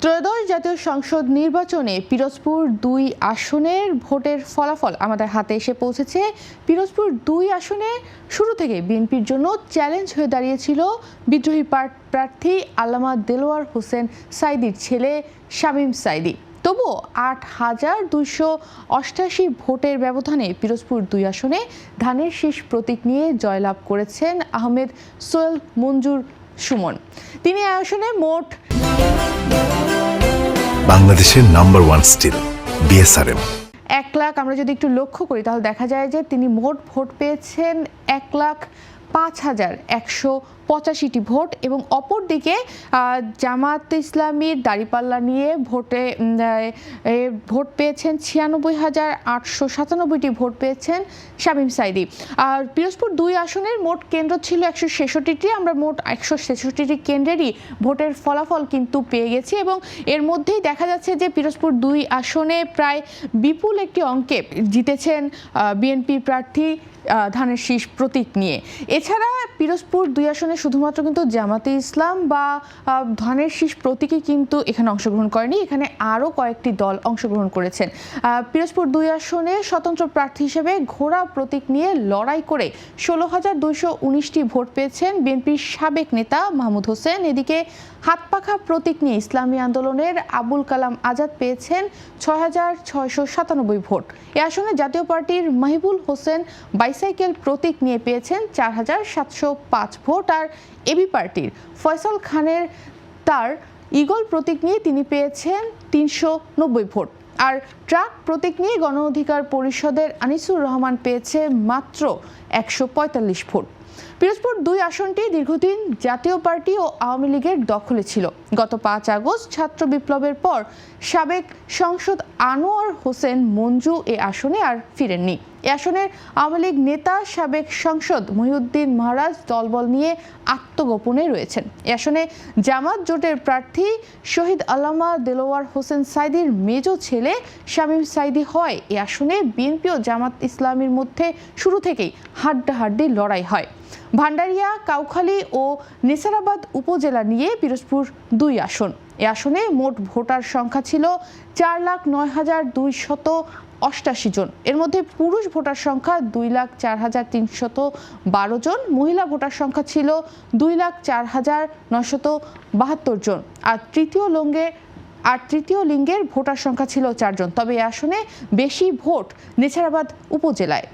ত্রয়োদশ জাতীয় সংসদ নির্বাচনে পিরোজপুর ২ আসনের ভোটের ফলাফল আমাদের হাতে এসে পৌঁছেছে। পিরোজপুর ২ আসনে শুরু থেকে বিএনপির জন্য চ্যালেঞ্জ হয়ে দাঁড়িয়েছিল বিদ্রোহী প্রার্থী আল্লামা দেলোয়ার হোসেন সাঈদীর ছেলে শামীম সাঈদী। তবুও ৮,২৮৮ ভোটের ব্যবধানে পিরোজপুর ২ আসনে ধানের শীষ প্রতীক নিয়ে জয়লাভ করেছেন আহমেদ সোহেল মঞ্জুর সুমন। তিনি এই আসনে মোট বাংলাদেশের নাম্বার 1 স্টিল বিএসআরএম ১ লাখ, আমরা যদি একটু লক্ষ্য করি তাহলে দেখা যায় যে তিনি মোট ভোট পেয়েছেন ১,০৫,১৮৫টি ভোট এবং অপরদিকে জামাত ইসলামীর দাঁড়িপাল্লা নিয়ে ভোট পেয়েছেন ৯৬,৮৯৭টি ভোট পেয়েছেন শামীম সাঈদী। আর পিরোজপুর ২ আসনের মোট কেন্দ্র ছিল ১৬৬টি। আমরা মোট ১৬৬টি কেন্দ্রেরই ভোটের ফলাফল কিন্তু পেয়ে গেছি এবং এর মধ্যেই দেখা যাচ্ছে যে পিরোজপুর ২ আসনে প্রায় বিপুল একটি অঙ্কে জিতেছেন বিএনপি প্রার্থী ধানের শীষ প্রতীক নিয়ে। এছাড়া পিরোজপুর ২ আসনে শুধুমাত্র কিন্তু জামাতে ইসলাম বা ধানের শীষ প্রতীকই কিন্তু এখানে অংশগ্রহণ করেনি, এখানে আরও কয়েকটি দল অংশগ্রহণ করেছেন। পিরোজপুর ২ আসনে স্বতন্ত্র প্রার্থী হিসেবে ঘোড়া প্রতীক নিয়ে লড়াই করে ১৬,২১৯টি ভোট পেয়েছেন বিএনপির সাবেক নেতা মাহমুদ হোসেন। এদিকে হাতপাখা প্রতীক নিয়ে ইসলামী আন্দোলনের আবুল কালাম আজাদ পেয়েছেন ৬,৬৯৭ ভোট। এ আসনে জাতীয় পার্টির মাহিবুল হোসেন বাইসাইকেল প্রতীক নিয়ে পেয়েছেন ৪,৭০৫ ভোট। আর এবি পার্টির ফয়সাল খানের তার ঈগল প্রতীক নিয়ে তিনি পেয়েছেন ৩৯০ ভোট। আর ট্রাক প্রতীক নিয়ে গণ অধিকার পরিষদের আনিসুর রহমান পেয়েছে মাত্র ১৪৫ ভোট। পিরোজপুর ২ আসনটি দীর্ঘদিন জাতীয় পার্টি ও আওয়ামী লীগের দখলে ছিল। গত ৫ আগস্ট ছাত্র বিপ্লবের পর সাবেক সংসদ আনোয়ার হোসেন মঞ্জু এ আসনে আর ফিরেননি। এ আসনের আওয়ামী লীগ নেতা সাবেক সংসদ মহিউদ্দিন মহারাজ দলবল নিয়ে আত্মগোপনে রয়েছেন। এ আসনে জামাত জোটের প্রার্থী শহীদ আল্লামা দেলোয়ার হোসেন সাঈদীর মেজ ছেলে শামীম সাঈদী হয়। এ আসনে বিএনপি ও জামাত ইসলামীর মধ্যে শুরু থেকেই হাড্ডাহাড্ডি লড়াই হয়। ভান্ডারিয়া, কাউখালী ও নেসারাবাদ উপজেলা নিয়ে পিরোজপুর ২ আসন। এ আসনে মোট ভোটার সংখ্যা ছিল ৪,০৯,২৮৮ জন। এর মধ্যে পুরুষ ভোটার সংখ্যা ২,০৪,৩১২ জন, মহিলা ভোটার সংখ্যা ছিল ২,০৪,৯৭২ জন। আর তৃতীয় লিঙ্গের ভোটার সংখ্যা ছিল ৪ জন। তবে এ আসনে বেশি ভোট নেছারাবাদ উপজেলায়।